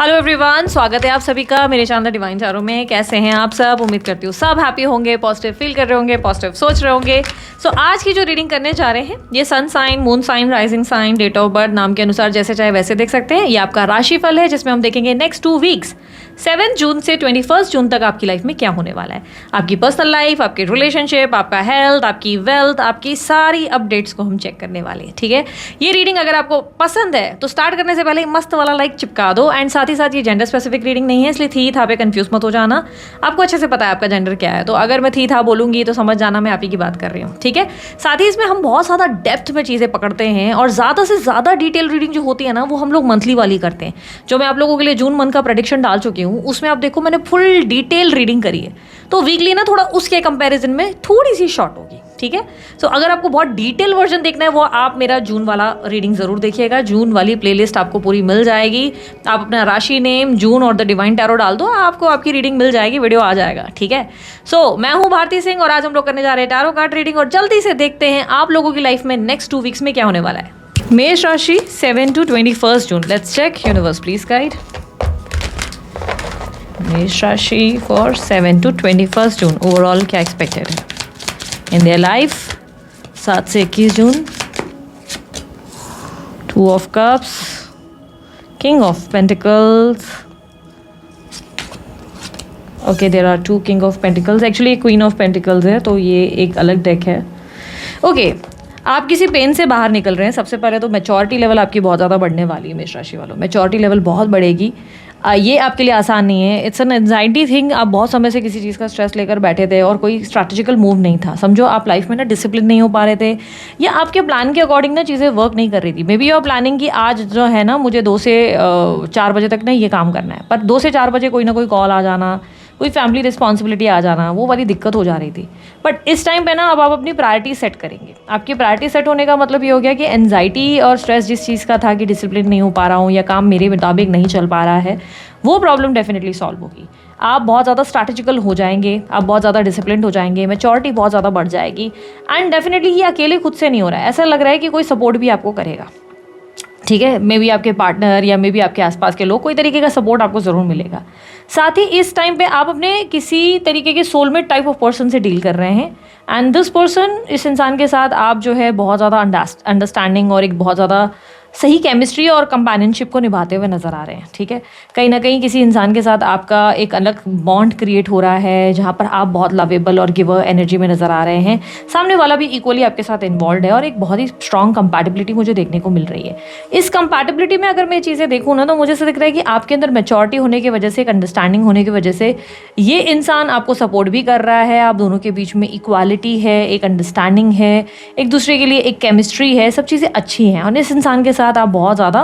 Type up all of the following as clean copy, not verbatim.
Hello everyone, स्वागत है आप सभी का मेरे चैनल डिवाइन टैरो में। कैसे हैं आप सब? उम्मीद करती हूँ सब हैप्पी होंगे, पॉजिटिव फील कर रहे होंगे, पॉजिटिव सोच रहे होंगे। सो आज की जो रीडिंग करने जा रहे हैं ये sun sign, moon sign, rising sign, date of birth नाम के अनुसार जैसे चाहे वैसे देख सकते हैं। ये आपका राशिफल है जिसमें हम देखेंगे नेक्स्ट 2 वीक्स 7 जून से 21 जून तक आपकी लाइफ में क्या होने वाला है। आपकी पर्सनल लाइफ, आपके रिलेशनशिप, आपका हेल्थ, आपकी वेल्थ, आपकी सारी अपडेट्स को हम चेक करने वाले हैं। ठीक है, ये रीडिंग अगर आपको पसंद है तो स्टार्ट करने से पहले मस्त वाला लाइक चिपका दो। एंड साथ ही साथ ये जेंडर स्पेसिफिक रीडिंग नहीं है, इसलिए थी था पे कंफ्यूज मत हो जाना। आपको अच्छे से पता है आपका जेंडर क्या है, तो अगर मैं थी था बोलूंगी तो समझ जाना मैं आप ही की बात कर रही हूँ। ठीक है, साथ ही इसमें हम बहुत ज़्यादा डेप्थ में चीज़ें पकड़ते हैं और ज़्यादा से ज़्यादा डिटेल रीडिंग जो होती है ना वो हम लोग मंथली वाली करते हैं। जो मैं आप लोगों के लिए जून मंथ का प्रेडिक्शन डाल चुकी हूँ उसमें आप देखो मैंने फुल डिटेल रीडिंग करी है, तो वीकली ना थोड़ा उसके कंपैरिजन में थोड़ी सी शॉर्ट होगी। ठीक है, सो अगर आपको बहुत डिटेल वर्जन देखना है वो आप मेरा जून वाला रीडिंग ज़रूर देखिएगा। जून वाली प्लेलिस्ट आपको पूरी मिल जाएगी। आप अपना राशि नेम जून और द डिवाइन टैरो डाल दो, आपको आपकी रीडिंग मिल जाएगी, वीडियो आ जाएगा। ठीक है, सो मैं हूँ भारती सिंह और आज हम लोग करने जा रहे हैं टैरो कार्ड रीडिंग। और जल्दी से देखते हैं आप लोगों की लाइफ में नेक्स्ट 2 वीक्स में क्या होने वाला है। मेष राशि 7 to 21 June. Let's check universe please guide. मेष राशि फॉर 7 to 21 जून ओवरऑल क्या एक्सपेक्टेड है इन देयर लाइफ। 7 से 21 जून। 2 of cups, king of pentacles. Okay, there are 2 king of pentacles, actually queen of pentacles है, तो ये एक अलग डेक है। ओके, आप किसी पेन से बाहर निकल रहे हैं। सबसे पहले तो मैच्योरिटी लेवल आपकी बहुत ज़्यादा बढ़ने वाली है मेष राशि वालों। मैच्योरिटी लेवल बहुत बढ़ेगी। ये आपके लिए आसान नहीं है। It's an anxiety thing. आप बहुत समय से किसी चीज़ का स्ट्रेस लेकर बैठे थे और कोई स्ट्रैटेजिकल मूव नहीं था। समझो आप लाइफ में ना डिसिप्लिन नहीं हो पा रहे थे या आपके प्लान के अकॉर्डिंग ना चीज़ें वर्क नहीं कर रही थी। मे बी योर प्लानिंग कि आज जो है ना मुझे 2 से 4 बजे तक ना ये काम करना है, पर 2 से 4 बजे कोई ना कोई कॉल आ जाना, कोई फैमिली रिस्पॉन्सिबिलिटी आ जाना, वो वाली दिक्कत हो जा रही थी। बट इस टाइम पे ना अब आप अपनी प्रायोरिटी सेट करेंगे। आपकी प्रायोरिटी सेट होने का मतलब ये हो गया कि एनजाइटी और स्ट्रेस जिस चीज़ का था कि डिसिप्लिन नहीं हो पा रहा हूँ या काम मेरे मुताबिक नहीं चल पा रहा है, वो प्रॉब्लम डेफिनेटली सॉल्व होगी। आप बहुत ज़्यादा स्ट्रैटेजिकल हो जाएंगे, आप बहुत ज़्यादा डिसिप्लिन हो जाएंगे, मैच्योरिटी बहुत ज़्यादा बढ़ जाएगी। एंड डेफिनेटली ये अकेले खुद से नहीं हो रहा है, ऐसा लग रहा है कि कोई सपोर्ट भी आपको करेगा। ठीक है, मे बी आपके पार्टनर या मे बी आपके आसपास के लोग, कोई तरीके का सपोर्ट आपको ज़रूर मिलेगा। साथ ही इस टाइम पे आप अपने किसी तरीके के सोलमेट टाइप ऑफ पर्सन से डील कर रहे हैं। एंड दिस पर्सन, इस इंसान के साथ आप जो है बहुत ज़्यादा अंडरस्टैंडिंग और एक बहुत ज़्यादा सही केमिस्ट्री और कंपेनियनशिप को निभाते हुए नज़र आ रहे हैं। ठीक है, कहीं ना कहीं किसी इंसान के साथ आपका एक अलग बॉन्ड क्रिएट हो रहा है जहाँ पर आप बहुत लवेबल और गिवर एनर्जी में नज़र आ रहे हैं। सामने वाला भी इक्वली आपके साथ इन्वॉल्व है और एक बहुत ही स्ट्रॉन्ग कंपैटिबिलिटी मुझे देखने को मिल रही है। इस कंपैटिबिलिटी में अगर मैं चीज़ें देखूँ ना तो मुझे ऐसा दिख रहा है कि आपके अंदर मैच्योरिटी होने की वजह से, एक अंडरस्टैंडिंग होने की वजह से ये इंसान आपको सपोर्ट भी कर रहा है। आप दोनों के बीच में इक्वालिटी है, एक अंडरस्टैंडिंग है, एक दूसरे के लिए एक केमिस्ट्री है, सब चीज़ें अच्छी हैं। और इस इंसान के साथ आप बहुत ज़्यादा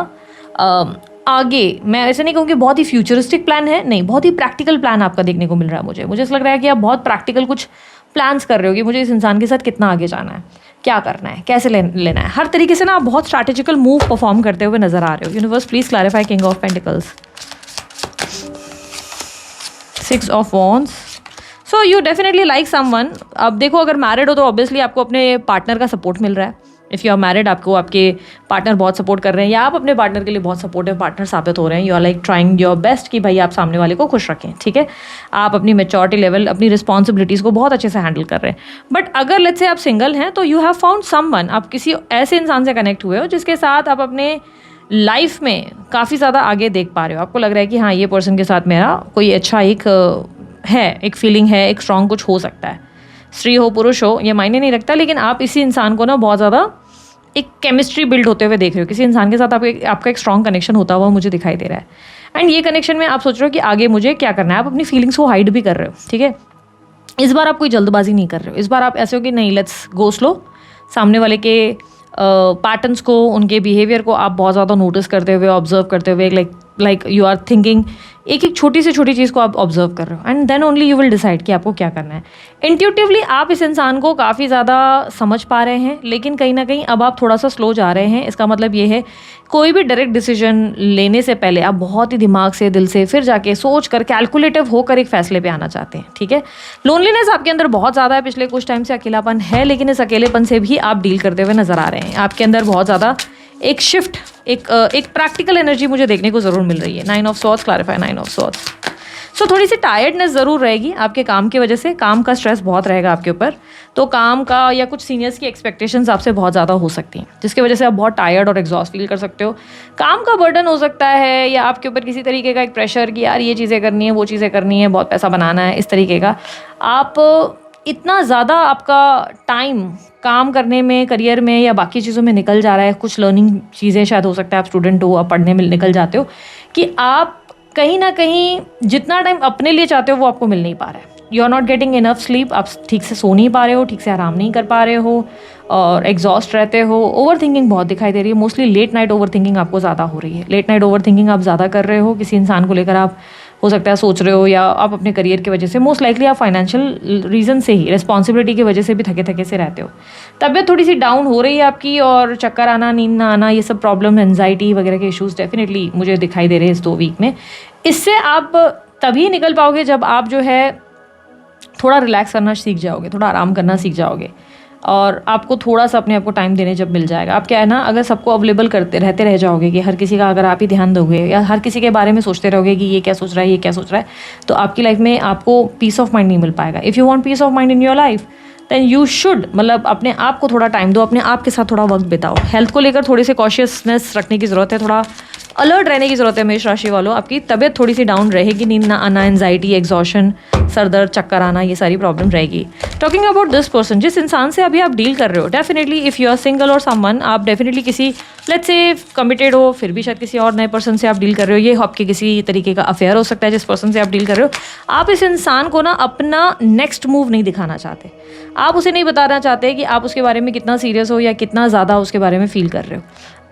आगे, मैं ऐसे नहीं कहूँ कि बहुत ही फ्यूचरिस्टिक प्लान है, नहीं, बहुत ही प्रैक्टिकल प्लान आपका देखने को मिल रहा है। मुझे ऐसा लग रहा है कि आप बहुत प्रैक्टिकल कुछ प्लान्स कर रहे हो कि मुझे इस इंसान के साथ कितना आगे जाना है, क्या करना है, कैसे लेना है। हर तरीके से ना आप बहुत स्ट्रैटेजिकल मूव परफॉर्म करते हुए नजर आ रहे हो। Universe please clarify king of pentacles, 6 of wands। So you definitely like someone. अब देखो, अगर मैरिड हो तो ऑब्वियसली आपको अपने पार्टनर का सपोर्ट मिल रहा है। इफ़ यू आर मैरिड, आपको आपके पार्टनर बहुत सपोर्ट कर रहे हैं या आप अपने पार्टनर के लिए बहुत सपोर्टिव पार्टनर साबित हो रहे हैं। You are like trying your best कि भाई आप सामने वाले को खुश रखें। ठीक है, आप अपनी मैच्योरिटी लेवल, अपनी रिस्पॉन्सिबिलिटीज़ को बहुत अच्छे से हैंडल कर रहे हैं। बट अगर लेट्स से आप सिंगल हैं तो यू हैव फाउंड समवन। आप किसी ऐसे इंसान से कनेक्ट हुए हो जिसके साथ आप अपने लाइफ में काफ़ी ज़्यादा आगे देख पा रहे हो। आपको लग रहा है कि हाँ, ये पर्सन के साथ मेरा कोई अच्छा एक फीलिंग है, एक स्ट्रॉन्ग कुछ हो सकता है। स्त्री हो पुरुष हो ये मायने नहीं रखता, लेकिन आप इसी इंसान को ना बहुत ज़्यादा एक केमिस्ट्री बिल्ड होते हुए देख रहे हो। किसी इंसान के साथ आपका एक स्ट्रॉन्ग कनेक्शन होता हुआ मुझे दिखाई दे रहा है। एंड ये कनेक्शन में आप सोच रहे हो कि आगे मुझे क्या करना है। आप अपनी फीलिंग्स को हाइड भी कर रहे हो। ठीक है, इस बार आप कोई जल्दबाजी नहीं कर रहे हो। इस बार आप ऐसे हो कि नहीं, लेट्स गो स्लो। सामने वाले के पैटर्न्स को, उनके बिहेवियर को आप बहुत ज़्यादा नोटिस करते हुए, ऑब्जर्व करते हुए, लाइक यू आर थिंकिंग, एक एक छोटी से छोटी चीज़ को आप ऑब्जर्व कर रहे हो। And then only you will decide कि आपको क्या करना है। इंट्यूटिवली आप इस इंसान को काफ़ी ज़्यादा समझ पा रहे हैं, लेकिन कहीं ना कहीं अब आप थोड़ा सा स्लो जा रहे हैं। इसका मतलब ये है कोई भी डायरेक्ट डिसीजन लेने से पहले आप बहुत ही दिमाग से, दिल से, फिर जाके सोच कर, कैलकुलेटिव होकर एक फैसले पे आना चाहते हैं। ठीक है, लोनलीनेस आपके अंदर बहुत ज़्यादा है, पिछले कुछ टाइम से अकेलापन है, लेकिन इस अकेलेपन से भी आप डील करते हुए नजर आ रहे हैं। आपके अंदर बहुत ज़्यादा एक शिफ्ट, एक प्रैक्टिकल एनर्जी मुझे देखने को ज़रूर मिल रही है। 9 of swords, clarify 9 of swords. So थोड़ी सी टायर्डनेस ज़रूर रहेगी आपके काम की वजह से, काम का स्ट्रेस बहुत रहेगा आपके ऊपर, तो काम का या कुछ सीनियर्स की एक्सपेक्टेशंस आपसे बहुत ज़्यादा हो सकती हैं, जिसकी वजह से आप बहुत टायर्ड और एग्जॉस्ट फील कर सकते हो। काम का बर्डन हो सकता है, या आपके ऊपर किसी तरीके का एक प्रेशर कि यार ये चीज़ें करनी है, वो चीज़ें करनी है, बहुत पैसा बनाना है, इस तरीके का। आप इतना ज़्यादा आपका टाइम काम करने में, करियर में या बाकी चीज़ों में निकल जा रहा है, कुछ लर्निंग चीज़ें शायद हो सकता है, आप स्टूडेंट हो, आप पढ़ने में निकल जाते हो, कि आप कहीं ना कहीं जितना टाइम अपने लिए चाहते हो वो आपको मिल नहीं पा रहा है। You are not getting enough sleep, आप ठीक से सो नहीं पा रहे हो, ठीक से आराम नहीं कर पा रहे हो, और एग्जॉस्ट रहते हो। ओवर थिंकिंग बहुत दिखाई दे रही है, mostly late night over thinking आपको ज़्यादा हो रही है। लेट नाइट ओवर थिंकिंग आप ज़्यादा कर रहे हो, किसी इंसान को लेकर आप हो सकता है सोच रहे हो, या आप अपने करियर की वजह से, मोस्ट लाइकली आप फाइनेंशियल रीज़न से ही, रिस्पॉन्सिबिलिटी की वजह से भी थके थके से रहते हो। तबीयत थोड़ी सी डाउन हो रही है आपकी, और चक्कर आना, नींद ना आना, ये सब प्रॉब्लम, एंजाइटी वगैरह के इश्यूज़ डेफिनेटली मुझे दिखाई दे रहे हैं इस 2 वीक में। इससे आप तभी निकल पाओगे जब आप जो है थोड़ा रिलैक्स करना सीख जाओगे, थोड़ा आराम करना सीख जाओगे, और आपको थोड़ा सा अपने आप को टाइम देने जब मिल जाएगा। आप क्या है ना, अगर सबको अवेलेबल करते रहते रह जाओगे, कि हर किसी का अगर आप ही ध्यान दोगे या हर किसी के बारे में सोचते रहोगे कि ये क्या सोच रहा है, ये क्या सोच रहा है, तो आपकी लाइफ में आपको पीस ऑफ माइंड नहीं मिल पाएगा। If you want peace of mind in your life, then you should, मतलब अपने आप को थोड़ा टाइम दो, अपने आप के साथ थोड़ा वक्त बिताओ। हेल्थ को लेकर थोड़ी सी कॉशियसनेस रखने की ज़रूरत है, थोड़ा अलर्ट रहने की ज़रूरत है मेष राशि वालों। आपकी तबीयत थोड़ी सी डाउन रहेगी, नींद ना आना, एंजाइटी, एग्जॉशन, सर दर्द, चक्कर आना, ये सारी प्रॉब्लम रहेगी। टॉकिंग अबाउट दिस पर्सन, जिस इंसान से अभी आप डील कर रहे हो, definitely if you are single और समवन, आप डेफिनेटली किसी, लेट्स से कमिटेड हो, फिर भी शायद किसी और नए पर्सन से आप डील कर रहे हो, ये आपके किसी तरीके का अफेयर हो सकता है जिस पर्सन से आप डील कर रहे हो। आप इस इंसान को ना अपना नेक्स्ट मूव नहीं दिखाना चाहते, आप उसे नहीं बताना चाहते कि आप उसके बारे में कितना सीरियस हो या कितना ज़्यादा उसके बारे में फील कर रहे हो।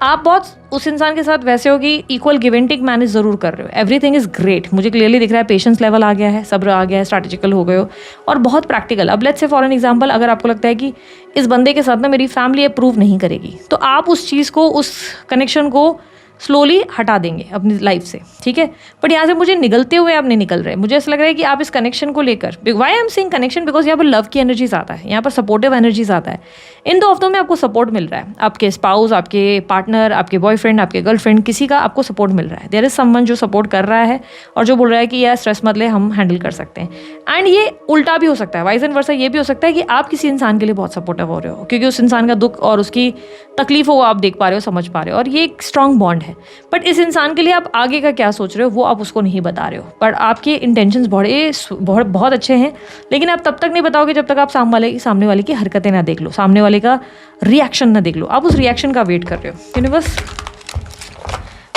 आप बहुत उस इंसान के साथ वैसे हो कि equal give and take manage ज़रूर कर रहे हो। एवरीथिंग इज़ ग्रेट, मुझे क्लियरली दिख रहा है, पेशेंस लेवल आ गया है, सब्र आ गया है, स्ट्रैटेजिकल हो गए हो, और बहुत प्रैक्टिकल। अब let's say for an example, अगर आपको लगता है कि इस बंदे के साथ ना मेरी फैमिली अप्रूव नहीं करेगी, तो आप उस चीज़ को, उस कनेक्शन को स्लोली हटा देंगे अपनी लाइफ से, ठीक है। बट यहाँ से मुझे निकलते हुए आप नहीं निकल रहे, मुझे ऐसा लग रहा है कि आप इस कनेक्शन को लेकर, why I am saying connection, because यहाँ पर लव की एनर्जी आता है, यहाँ पर सपोर्टिव एनर्जी आता है। इन 2 हफ्तों में आपको सपोर्ट मिल रहा है, आपके स्पाउस, आपके पार्टनर, आपके बॉयफ्रेंड, आपके गर्लफ्रेंड, किसी का आपको सपोर्ट मिल रहा है। देयर इज समवन जो सपोर्ट कर रहा है और जो बोल रहा है कि यार स्ट्रेस मत ले, हम हैंडल कर सकते हैं। एंड ये उल्टा भी हो सकता है, वाइज एंड वर्सा, ये भी हो सकता है कि आप किसी इंसान के लिए बहुत सपोर्टिव हो रहे हो, क्योंकि उस इंसान का दुख और उसकी तकलीफों को आप देख पा रहे हो, समझ पा रहे हो, और ये एक स्ट्रॉन्ग बॉन्ड है। बट इस इंसान के लिए आप आगे का क्या सोच रहे हो वो आप उसको नहीं बता रहे हो, पर आपके इंटेंशंस बहुत अच्छे हैं, लेकिन आप तब तक नहीं बताओगे जब तक आप सामने वाले की हरकतें ना देख लो, सामने वाले का रिएक्शन ना देख लो। आप उस रिएक्शन का वेट कर रहे हो। यूनिवर्स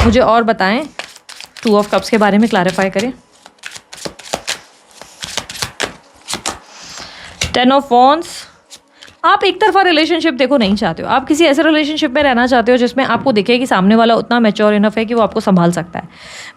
मुझे और बताएं, 2 ऑफ कप्स के बारे में क्लैरिफाई करें। 10 ऑफ वॉन्ड्स, आप एक तरफा रिलेशनशिप देखो नहीं चाहते हो, आप किसी ऐसे रिलेशनशिप में रहना चाहते हो जिसमें आपको दिखे कि सामने वाला उतना मैच्योर इनफ है कि वो आपको संभाल सकता है।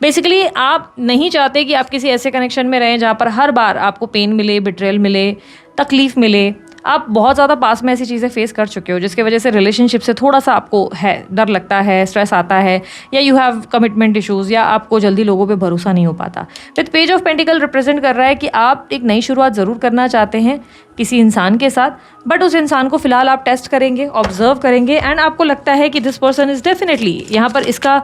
बेसिकली आप नहीं चाहते कि आप किसी ऐसे कनेक्शन में रहें जहाँ पर हर बार आपको पेन मिले, बिट्रेयल मिले, तकलीफ मिले। आप बहुत ज़्यादा पास में ऐसी चीज़ें फेस कर चुके हो जिसकी वजह से रिलेशनशिप से थोड़ा सा आपको है डर लगता है, स्ट्रेस आता है, या यू हैव कमिटमेंट इश्यूज़, या आपको जल्दी लोगों पे भरोसा नहीं हो पाता। With page of pentacle represent कर रहा है कि आप एक नई शुरुआत ज़रूर करना चाहते हैं किसी इंसान के साथ, बट उस इंसान को फिलहाल आप टेस्ट करेंगे, ऑब्जर्व करेंगे, एंड आपको लगता है कि दिस पर्सन इज़ डेफिनेटली, यहाँ पर इसका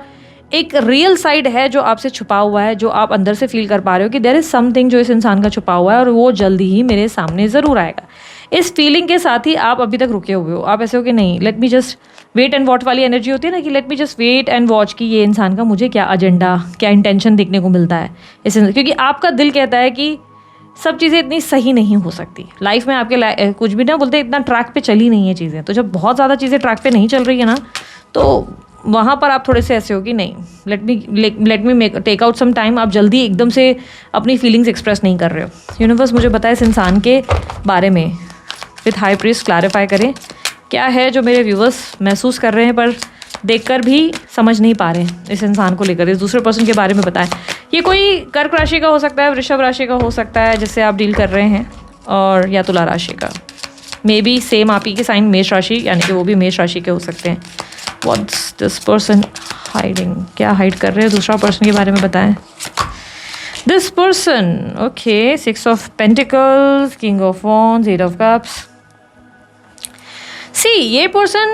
एक रियल साइड है जो आपसे छुपा हुआ है, जो आप अंदर से फील कर पा रहे हो कि देयर इज़ समथिंग जो इस इंसान का छुपा हुआ है और वो जल्दी ही मेरे सामने ज़रूर आएगा। इस फीलिंग के साथ ही आप अभी तक रुके हुए हो। आप ऐसे हो कि नहीं, let me just wait and watch वाली एनर्जी होती है ना, कि let me just wait and watch कि ये इंसान का मुझे क्या एजेंडा, क्या इंटेंशन देखने को मिलता है क्योंकि आपका दिल कहता है कि सब चीज़ें इतनी सही नहीं हो सकती लाइफ में, आपके कुछ भी ना बोलते इतना ट्रैक पे चली नहीं है चीज़ें। तो जब बहुत ज़्यादा चीज़ें ट्रैक पे नहीं चल रही है ना, तो वहाँ पर आप थोड़े से ऐसे हो कि नहीं, let me take out some time. आप जल्दी एकदम से अपनी फीलिंग्स एक्सप्रेस नहीं कर रहे हो। यूनिवर्स मुझे बताए इस इंसान के बारे में विथ हाई प्रीस्ट क्लैरिफाई करें, क्या है जो मेरे व्यूवर्स महसूस कर रहे हैं पर देखकर भी समझ नहीं पा रहे हैं इस इंसान को लेकर, इस दूसरे पर्सन के बारे में बताएं। ये कोई कर्क राशि का हो सकता है, वृषभ राशि का हो सकता है जिससे आप डील कर रहे हैं, और या तुला राशि का, मे बी सेम आप ही के साइन मेष राशि, यानी कि वो भी मेष राशि के हो सकते हैं। व्हाट्स दिस पर्सन हाइडिंग, क्या हाइड कर रहे हैं दूसरा पर्सन के बारे में बताएं। This person, okay, 6 of pentacles, king of wands, 8 of cups. See, ये पर्सन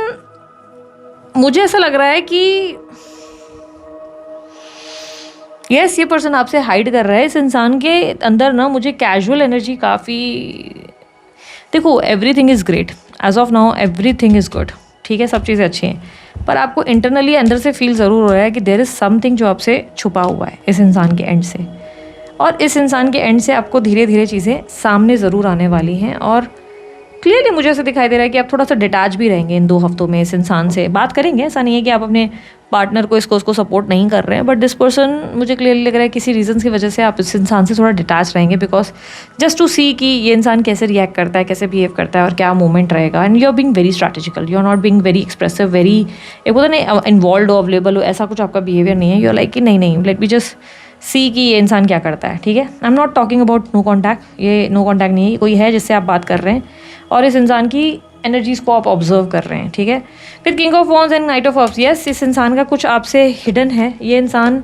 मुझे ऐसा लग रहा है कि यस, ये पर्सन आपसे हाइड कर रहा है। इस इंसान के अंदर ना मुझे कैजुअल एनर्जी काफ़ी, देखो everything is great as of now, everything is good, ठीक है, सब चीज़ें अच्छी हैं, पर आपको इंटरनली अंदर से फील ज़रूर हो रहा है कि देयर इज़ समथिंग जो आपसे छुपा हुआ है इस इंसान के एंड से, और इस इंसान के एंड से आपको धीरे धीरे चीज़ें सामने ज़रूर आने वाली हैं। और क्लियरली मुझे ऐसा दिखाई दे रहा है कि आप थोड़ा सा डिटैच भी रहेंगे इन 2 हफ्तों में, इस इंसान से बात करेंगे। ऐसा नहीं है कि आप अपने पार्टनर को उसको सपोर्ट नहीं कर रहे हैं, बट दिस पर्सन मुझे क्लियरली लग रहा है किसी रीज़न की वजह से आप इस इंसान से थोड़ा डिटैच रहेंगे, बिकॉज जस्ट टू सी कि ये इंसान कैसे रिएक्ट करता है, कैसे बिहेव करता है और क्या मोमेंट रहेगा। And you are being very strategical, you are not being very expressive, very एक होता नहीं इन्वॉल्व हो, अवेलेबल हो, ऐसा कुछ आपका बिहेवियर नहीं है। यू आर लाइक कि नहीं लेट मी जस्ट सी कि ये इंसान क्या करता है, ठीक है। I am not talking about no contact, ये नो कॉन्टैक्ट नहीं है, कोई है जिससे आप बात कर रहे हैं और इस इंसान की एनर्जीज़ को आप ऑब्जर्व कर रहे हैं, ठीक है। फिर king of wands and night of cups, yes, इस इंसान का कुछ आपसे हिडन है। ये इंसान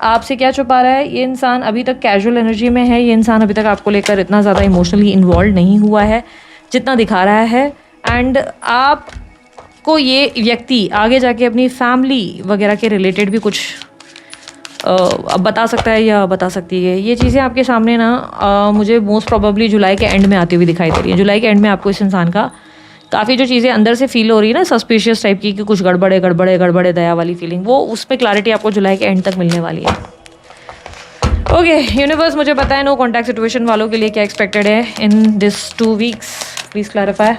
आपसे क्या छुपा रहा है? ये इंसान अभी तक कैजुअल एनर्जी में है, ये इंसान अभी तक आपको लेकर इतना ज़्यादा इमोशनली इन्वॉल्व नहीं हुआ है जितना दिखा रहा है। एंड आपको ये व्यक्ति आगे जाके अपनी फैमिली वगैरह के रिलेटेड भी कुछ अब बता सकता है या बता सकती है। ये चीज़ें आपके सामने ना मुझे मोस्ट प्रोबेबली जुलाई के एंड में आती हुई दिखाई दे रही है। जुलाई के एंड में आपको इस इंसान का काफ़ी जो चीज़ें अंदर से फील हो रही है ना, सस्पिशियस टाइप की कि कुछ गड़बड़े दया वाली फीलिंग, वो उस पर क्लैरिटी आपको जुलाई के एंड तक मिलने वाली है। ओके यूनिवर्स, मुझे पता है नो कॉन्टैक्ट सिचुएशन वालों के लिए क्या एक्सपेक्टेड है in this 2 weeks, please clarify.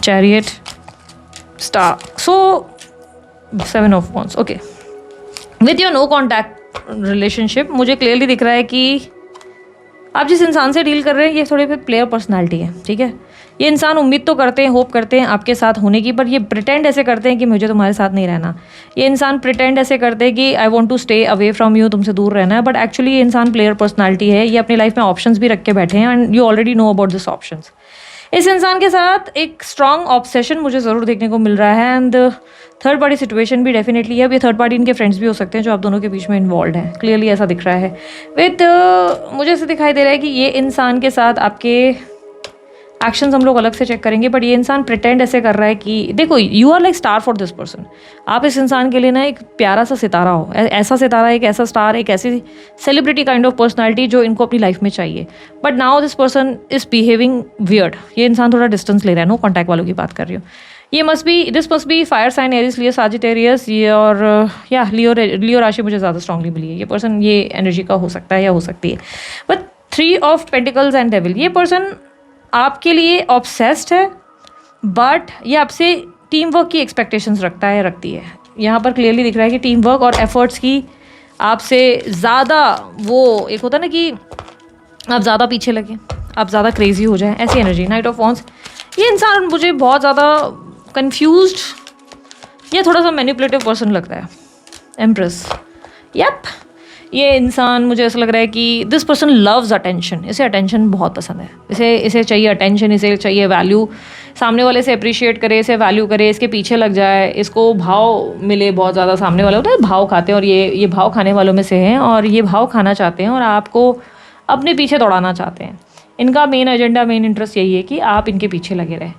Chariot, star, so 7 of wands, okay. With your no contact relationship मुझे क्लियरली दिख रहा है कि आप जिस इंसान से डील कर रहे हैं ये थोड़े फिर प्लेयर पर्सनालिटी है, ठीक है। ये इंसान उम्मीद तो करते हैं, होप करते हैं आपके साथ होने की, पर ये प्रिटेंड ऐसे करते हैं कि मुझे तुम्हारे साथ नहीं रहना। ये इंसान प्रिटेंड ऐसे करते हैं कि I want to stay away from you, तुमसे दूर रहना है, बट एक्चुअली ये इंसान प्लेयर पर्सनालिटी है। ये अपनी लाइफ में ऑप्शंस भी रख के बैठे हैं and you already know about this options. इस इंसान के साथ एक स्ट्रॉन्ग ऑब्सेशन मुझे ज़रूर देखने को मिल रहा है एंड थर्ड पार्टी सिचुएशन भी डेफिनेटली है। अब ये थर्ड पार्टी इनके फ्रेंड्स भी हो सकते हैं जो आप दोनों के बीच में इन्वॉल्व हैं, क्लियरली ऐसा दिख रहा है। विथ मुझे ऐसा दिखाई दे रहा है कि ये इंसान के साथ आपके एक्शंस हम लोग अलग से चेक करेंगे, बट ये इंसान प्रिटेंड ऐसे कर रहा है कि देखो you are like star for this person. आप इस इंसान के लिए ना एक प्यारा सा सितारा हो, ऐसा सितारा, एक ऐसा स्टार, एक ऐसी सेलिब्रिटी काइंड ऑफ पर्सनालिटी जो इनको अपनी लाइफ में चाहिए। But now this person is behaving weird. ये इंसान थोड़ा डिस्टेंस ले रहा है, नो कॉन्टैक्ट वालों की बात कर रही हूँ। ये this must be fire sign, Aries, Leo, Sagittarius, ये और या लियो राशि मुझे ज़्यादा स्ट्रांगली मिली है। ये पर्सन ये एनर्जी का हो सकता है या हो सकती है। But 3 of pentacles and devil, ये पर्सन आपके लिए ऑब्सेस्ड है, बट ये आपसे टीम वर्क की एक्सपेक्टेशंस रखती है। यहाँ पर क्लियरली दिख रहा है कि टीम वर्क और एफर्ट्स की आपसे ज़्यादा, वो एक होता है ना कि आप ज़्यादा पीछे लगें, आप ज़्यादा क्रेजी हो जाएं, ऐसी एनर्जी। नाइट ऑफ वॉन्ड्स, ये इंसान मुझे बहुत ज़्यादा कंफ्यूज्ड या थोड़ा सा मैनिपुलेटिव पर्सन लगता है। एम्प्रेस, यप, ये इंसान मुझे ऐसा लग रहा है कि दिस पर्सन लव्स अटेंशन। इसे अटेंशन बहुत पसंद है, इसे चाहिए अटेंशन, इसे चाहिए वैल्यू, सामने वाले से अप्रिशिएट करे, इसे वैल्यू करे, इसके पीछे लग जाए, इसको भाव मिले बहुत ज़्यादा। सामने वाला होता है भाव खाते हैं और ये भाव खाने वालों में से हैं और ये भाव खाना चाहते हैं और आपको अपने पीछे दौड़ाना चाहते हैं। इनका मेन एजेंडा, मेन इंटरेस्ट यही है कि आप इनके पीछे लगे रहें।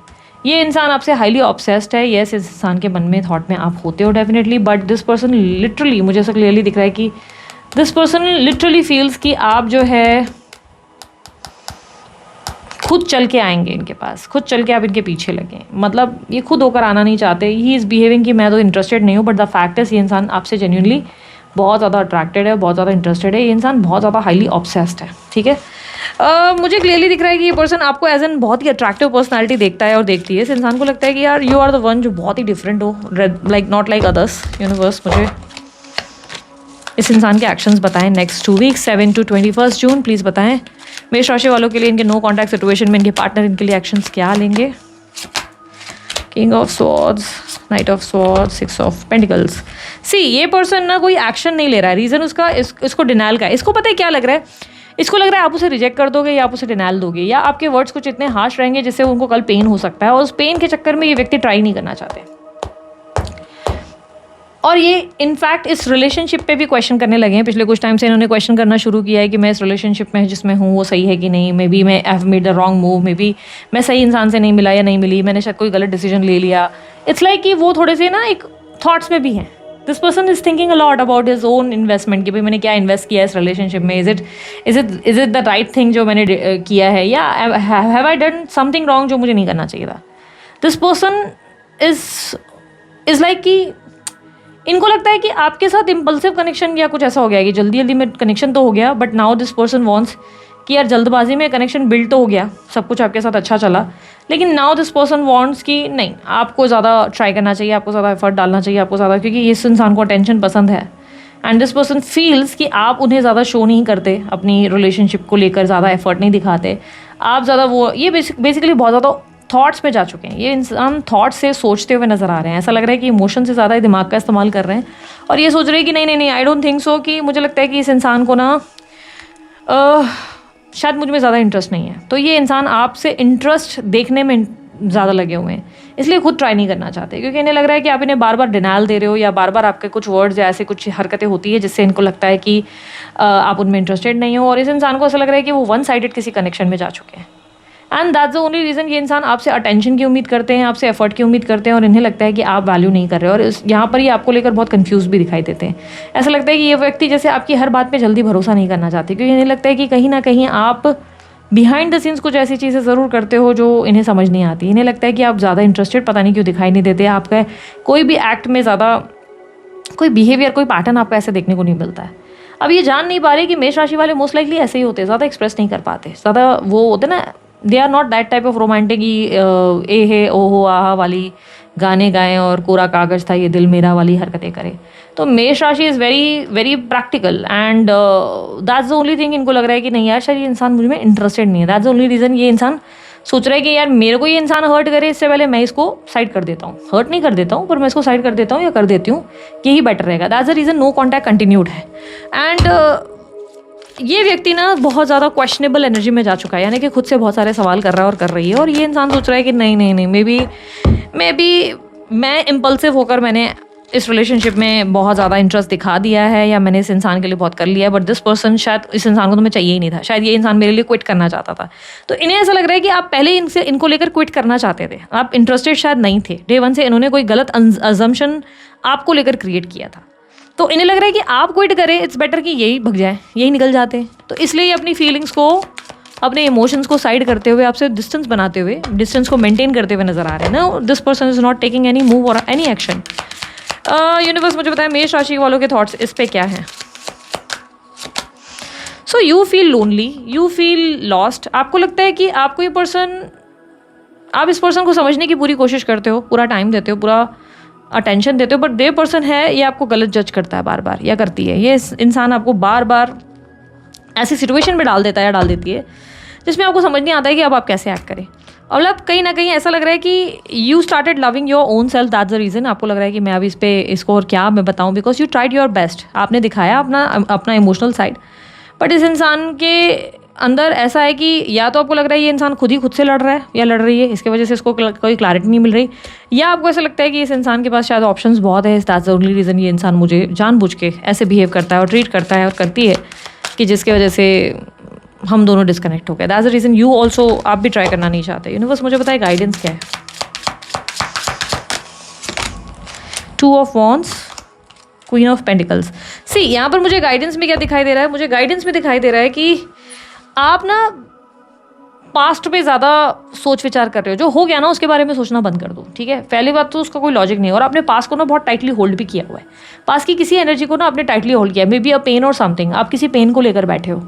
ये इंसान आपसे हाईली ऑब्सेस्ड है। यस, इस इंसान के मन में, थॉट में आप होते हो definitely, but this person literally, मुझे ऐसा क्लियरली दिख रहा है कि दिस पर्सन लिटरली फील्स कि आप जो है खुद चल के आएंगे इनके पास, खुद चल के आप इनके पीछे लगें। मतलब ये खुद होकर आना नहीं चाहते। ही इज़ बिहेविंग कि मैं तो इंटरेस्टेड नहीं हूँ, बट द फैक्ट इज़ ये इंसान आपसे जेन्युइनली बहुत ज़्यादा अट्रैक्टेड है, बहुत ज़्यादा इंटरेस्टेड है। ये इंसान बहुत ज़्यादा हाईली ऑब्सेस्ड है, ठीक है। मुझे क्लियरली दिख रहा है कि ये पर्सन आपको एज एन बहुत ही अट्रैक्टिव पर्सनालिटी देखता है और देखती है। इस इंसान को लगता है कि यार यू आर द वन जो बहुत ही डिफरेंट हो, like not like others. Universe मुझे इस इंसान के एक्शंस बताएं next 2 weeks 7 to 21 June, please बताएं। मेष राशि वालों के लिए इनके नो कॉन्टैक्ट सिचुएशन में इनके पार्टनर इनके लिए एक्शंस क्या लेंगे। King of swords, knight of swords, 6 of pentacles. See, ये पर्सन ना कोई एक्शन नहीं ले रहा है। रीज़न उसका इसको डिनाइल का है। इसको पता है क्या लग रहा है, इसको लग रहा है आप उसे रिजेक्ट कर दोगे या आप उसे डिनाइल दोगे, या आपके वर्ड्स कुछ इतने हार्श रहेंगे जिससे उनको कल पेन हो सकता है और उस पेन के चक्कर में ये व्यक्ति ट्राई नहीं करना चाहते। और ये इनफैक्ट इस रिलेशनशिप पे भी क्वेश्चन करने लगे हैं। पिछले कुछ टाइम से इन्होंने क्वेश्चन करना शुरू किया है कि मैं इस रिलेशनशिप में जिसमें हूँ वो सही है कि नहीं, मे बी मैं have made the wrong move, may be मैं सही इंसान से नहीं मिला या नहीं मिली, मैंने शायद कोई गलत डिसीजन ले लिया। इट्स लाइक कि वो थोड़े से ना एक थॉट्स में भी हैं। This person is thinking a lot about his own investment कि भाई मैंने क्या इन्वेस्ट किया है इस रिलेशनशिप में, is it the right thing जो मैंने किया है, या have I done something wrong जो मुझे नहीं करना चाहिए था। दिस पर्सन इज लाइक कि इनको लगता है कि आपके साथ इम्पल्सिव कनेक्शन या कुछ ऐसा हो गया कि जल्दी जल्दी में कनेक्शन तो हो गया, but now this person wants कि यार जल्दबाजी में कनेक्शन बिल्ड तो हो गया, सब कुछ आपके साथ अच्छा चला, लेकिन नाउ दिस पर्सन वॉन्ट्स कि नहीं, आपको ज़्यादा ट्राई करना चाहिए, आपको ज़्यादा एफर्ट डालना चाहिए, आपको ज़्यादा, क्योंकि इस इंसान को अटेंशन पसंद है। एंड दिस पर्सन फील्स कि आप उन्हें ज़्यादा शो नहीं करते, अपनी रिलेशनशिप को लेकर ज़्यादा एफर्ट नहीं दिखाते, आप ज़्यादा वो, ये बेसिकली बहुत ज़्यादा थॉट्स में जा चुके हैं। ये इंसान थॉट्स से सोचते हुए नज़र आ रहे हैं। ऐसा लग रहा है कि इमोशन से ज़्यादा दिमाग का इस्तेमाल कर रहे हैं और ये सोच रहे हैं कि नहीं नहीं नहीं, आई डोंट थिंक सो, कि मुझे लगता है कि इस इंसान को ना शायद मुझ में ज़्यादा इंटरेस्ट नहीं है। तो ये इंसान आपसे इंटरेस्ट देखने में ज़्यादा लगे हुए हैं, इसलिए खुद ट्राई नहीं करना चाहते, क्योंकि इन्हें लग रहा है कि आप इन्हें बार बार डिनायल दे रहे हो, या बार बार आपके कुछ वर्ड्स या ऐसे कुछ हरकतें होती है जिससे इनको लगता है कि आप उनमें इंटरेस्टेड नहीं हो। और इस इंसान को ऐसा लग रहा है कि वो वन साइडेड किसी कनेक्शन में जा चुके हैं। And that's the only reason ये इंसान आपसे अटेंशन की उम्मीद करते हैं, आपसे एफर्ट की उम्मीद करते हैं, और इन्हें लगता है कि आप वैल्यू नहीं कर रहे हो। और यहाँ पर ये आपको लेकर बहुत कंफ्यूज भी दिखाई देते हैं। ऐसा लगता है कि ये व्यक्ति जैसे आपकी हर बात पे जल्दी भरोसा नहीं करना चाहते, क्योंकि इन्हें लगता है कि कहीं ना कहीं आप बिहाइंड द सीन्स कुछ ऐसी चीज़ें ज़रूर करते हो जो इन्हें समझ नहीं आती। इन्हें लगता है कि आप ज़्यादा इंटरेस्टेड पता नहीं क्यों दिखाई नहीं देते, आपका कोई भी एक्ट में ज़्यादा कोई बिहेवियर, कोई पैटर्न आपको ऐसे देखने को नहीं मिलता है। अब ये जान नहीं पा रहे कि मेष राशि वाले मोस्ट लाइकली ऐसे ही होते हैं, ज़्यादा एक्सप्रेस नहीं कर पाते, ज़्यादा वो होते ना, they are not that type of romantic ए है ओ हो आहा वाली गाने गाएं और कोरा कागज था ये दिल मेरा वाली हरकतें करें। तो मेष राशि is very very practical, and that's the only thing. इनको लग रहा है कि नहीं यार शायद ये इंसान मुझ में इंटरेस्टेड नहीं है। दैट्स द ओनली रीज़न ये इंसान सोच रहा है कि यार मेरे को ये इंसान हर्ट करे, इससे पहले मैं इसको साइड कर देता हूँ, हर्ट नहीं कर देता हूँ पर मैं इसको साइड कर देता हूँ या कर देती हूँ, यही बेटर रहेगा। That's the reason no contact continued है। एंड ये व्यक्ति ना बहुत ज़्यादा क्वेश्चनेबल एनर्जी में जा चुका है, यानी कि खुद से बहुत सारे सवाल कर रहा है और कर रही है। और ये इंसान सोच रहा है कि नहीं नहीं नहीं, मे बी मैं इम्पल्सिव होकर मैंने इस रिलेशनशिप में बहुत ज़्यादा इंटरेस्ट दिखा दिया है, या मैंने इस इंसान के लिए बहुत कर लिया है, बट दिस पर्सन, शायद इस इंसान को तो मैं चाहिए ही नहीं था, शायद ये इंसान मेरे लिए क्विट करना चाहता था। तो इन्हें ऐसा लग रहा है कि आप पहले इनको लेकर क्विट करना चाहते थे, आप इंटरेस्टेड शायद नहीं थे। डे वन से इन्होंने कोई गलत अजम्पशन आपको लेकर क्रिएट किया था, तो इन्हें लग रहा है कि आप क्विट करें, इट्स बेटर कि यही भग जाए, यही निकल जाते हैं। तो इसलिए ये अपनी फीलिंग्स को, अपने इमोशंस को साइड करते हुए, आपसे डिस्टेंस बनाते हुए, डिस्टेंस को मेंटेन करते हुए नजर आ रहे हैं ना। This person is not taking any move और एनी एक्शन। यूनिवर्स मुझे बताया मेष राशि वालों के थॉट्स इस पे क्या हैं। So you feel lonely, you feel lost. आपको लगता है कि आपको ये पर्सन, आप इस पर्सन को समझने की पूरी कोशिश करते हो, पूरा टाइम देते हो, पूरा अटेंशन देते हो, बट दे पर्सन है ये आपको गलत जज करता है बार बार, या करती है। ये इंसान आपको बार बार ऐसी सिचुएशन में डाल देता है या डाल देती है जिसमें आपको समझ नहीं आता है कि अब आप कैसे एक्ट करें। और अब कहीं ना कहीं ऐसा लग रहा है कि you started loving your own self, that's the reason. आपको लग रहा है कि मैं अब इसको और क्या मैं बताऊं, because you tried your best, आपने दिखाया अपना इमोशनल साइड, बट इस इंसान के अंदर ऐसा है कि या तो आपको लग रहा है ये इंसान खुद से लड़ रहा है या लड़ रही है, इसके वजह से इसको कोई क्लैरिटी नहीं मिल रही, या आपको ऐसा लगता है कि इस इंसान के पास शायद ऑप्शंस बहुत है। दैट्स द ओनली रीज़न ये इंसान मुझे जानबूझ के ऐसे बिहेव करता है और ट्रीट करता है और करती है कि जिसकी वजह से हम दोनों डिस्कनेक्ट हो गए। That's the reason you also, आप भी ट्राई करना नहीं चाहते। यूनिवर्स मुझे बताए गाइडेंस क्या है। 2 of wands, queen of pentacles. See यहाँ पर मुझे गाइडेंस में क्या दिखाई दे रहा है, मुझे गाइडेंस में दिखाई दे रहा है कि आप ना पास्ट पे ज़्यादा सोच विचार कर रहे हो, जो हो गया ना उसके बारे में सोचना बंद कर दो, ठीक है। पहली बात तो उसका कोई लॉजिक नहीं है, और आपने पास्ट को ना बहुत टाइटली होल्ड भी किया हुआ है। पास्ट की किसी एनर्जी को ना आपने टाइटली होल्ड किया है, मे बी अ पेन और समथिंग, आप किसी पेन को लेकर बैठे हो।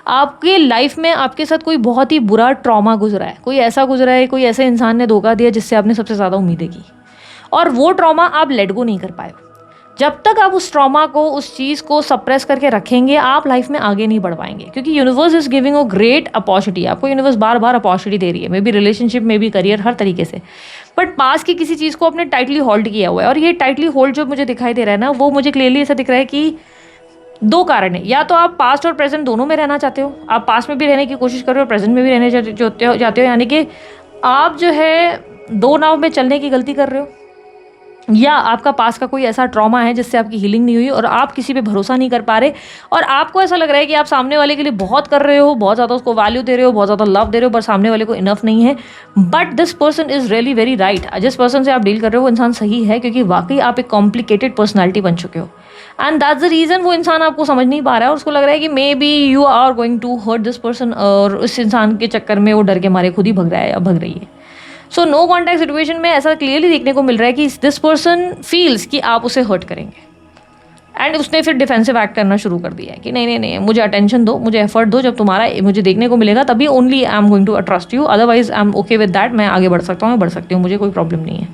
आपके लाइफ में आपके साथ कोई बहुत ही बुरा ट्रॉमा गुजरा है, कोई ऐसा गुजरा है, कोई ऐसे इंसान ने धोखा दिया जिससे आपने सबसे ज़्यादा उम्मीदें की, और वो ट्रॉमा आप लेट गो नहीं कर पाए। जब तक आप उस ट्रॉमा को, उस चीज़ को सप्रेस करके रखेंगे, आप लाइफ में आगे नहीं बढ़ पाएंगे, क्योंकि universe is giving a great opportunity. आपको यूनिवर्स बार बार अपॉर्चुनिटी दे रही है, मे बी रिलेशनशिप में भी, करियर, हर तरीके से, बट पास की किसी चीज़ को आपने टाइटली होल्ड किया हुआ है। और ये टाइटली होल्ड जो मुझे दिखाई दे रहा है ना, वो मुझे क्लियरली ऐसा दिख रहा है कि 2 कारण है। या तो आप पास्ट और प्रेजेंट दोनों में रहना चाहते हो, आप पास्ट में भी रहने की कोशिश कर रहे हो, प्रेजेंट में भी रहने चाहते हो, यानी कि आप जो है 2 नाव में चलने की गलती कर रहे हो। या आपका पास का कोई ऐसा ट्रॉमा है जिससे आपकी हीलिंग नहीं हुई और आप किसी पे भरोसा नहीं कर पा रहे और आपको ऐसा लग रहा है कि आप सामने वाले के लिए बहुत कर रहे हो, बहुत ज़्यादा उसको वैल्यू दे रहे हो, बहुत ज़्यादा लव दे रहे हो, पर सामने वाले को इनफ नहीं है। But this person is really very right. जिस पर्सन से आप डील कर रहे हो वो इंसान सही है, क्योंकि वाकई आप एक कॉम्प्लिकेटेड पर्सनैलिटी बन चुके हो एंड दैट्स द रीज़न वो इंसान आपको समझ नहीं पा रहा है और उसको लग रहा है कि maybe you are going to hurt this person, और उस इंसान के चक्कर में वो डर के मारे खुद ही भग रहा है या भग रही है। सो नो कॉन्टैक्ट सिचुएशन में ऐसा क्लियरली देखने को मिल रहा है कि दिस पर्सन फील्स कि आप उसे हर्ट करेंगे एंड उसने फिर डिफेंसिव एक्ट करना शुरू कर दिया है कि नहीं नहीं नहीं, मुझे अटेंशन दो, मुझे एफर्ट दो, जब तुम्हारा मुझे देखने को मिलेगा तभी only I am going to trust you, otherwise I am okay with that, मैं आगे बढ़ सकता हूँ, मैं बढ़ सकती हूँ, मुझे कोई प्रॉब्लम नहीं है।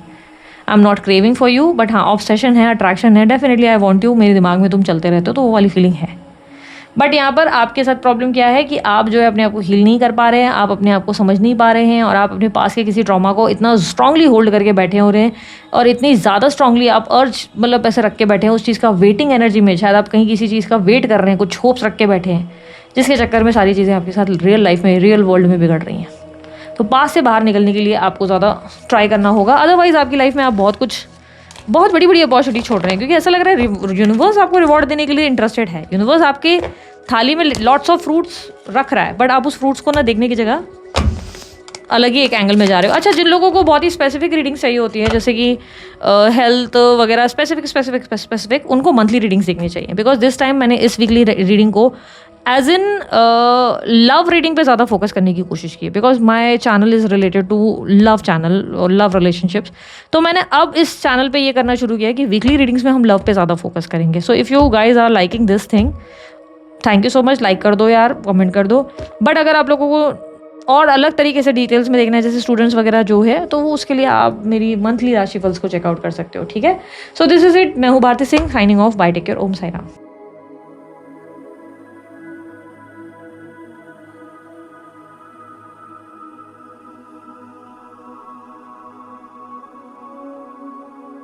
I am not craving for you, but हाँ ऑब्सेशन है, अट्रैक्शन है, डेफिनेटली आई वॉन्ट यू, मेरे दिमाग में तुम चलते रहते हो, तो वो वाली फीलिंग है। बट यहाँ पर आपके साथ प्रॉब्लम क्या है कि आप जो है अपने आप को हील नहीं कर पा रहे हैं, आप अपने आप को समझ नहीं पा रहे हैं और आप अपने पास के किसी ट्रॉमा को इतना स्ट्रांगली होल्ड करके बैठे हो रहे हैं और इतनी ज़्यादा स्ट्रांगली आप अर्ज मतलब ऐसे रख के बैठे हैं उस चीज़ का, वेटिंग एनर्जी में शायद आप कहीं किसी चीज़ का वेट कर रहे हैं, कुछ होप्स रख के बैठे हैं, जिसके चक्कर में सारी चीज़ें आपके साथ रियल लाइफ में, रियल वर्ल्ड में बिगड़ रही हैं। तो पास से बाहर निकलने के लिए आपको ज़्यादा ट्राई करना होगा, अदरवाइज़ आपकी लाइफ में आप बहुत बड़ी बड़ी अपॉर्चुनिटी छोड़ रहे हैं, क्योंकि ऐसा लग रहा है यूनिवर्स आपको रिवॉर्ड देने के लिए इंटरेस्टेड है। यूनिवर्स आपके थाली में लॉट्स ऑफ फ्रूट्स रख रहा है, बट आप उस फ्रूट्स को ना देखने की जगह अलग ही एक एंगल में जा रहे हो। अच्छा, जिन लोगों को बहुत ही स्पेसिफिक रीडिंग्स चाहिए होती है, जैसे कि हेल्थ वगैरह स्पेसिफिक, उनको मंथली रीडिंग्स देखनी चाहिए, बिकॉज दिस टाइम मैंने इस वीकली रीडिंग को एज इन लव रीडिंग पे ज़्यादा फोकस करने की कोशिश की, because my channel is related to love channel और लव रिलेशनशिप्स। तो मैंने अब इस चैनल पे ये करना शुरू किया है कि वीकली रीडिंग्स में हम लव पे ज़्यादा फोकस करेंगे। So if you guys are liking this thing, thank you so much, like कर दो यार, कमेंट कर दो। बट अगर आप लोगों को और अलग तरीके से डिटेल्स में देखना है, जैसे स्टूडेंट्स वगैरह जो है, तो वो उसके लिए आप मेरी मंथली राशिफल्स को चेकआउट कर सकते हो, ठीक है। सो दिस इज़ इट, मैं हूँ Bharti Singh, signing off, bye, take care, Om Sai Ram.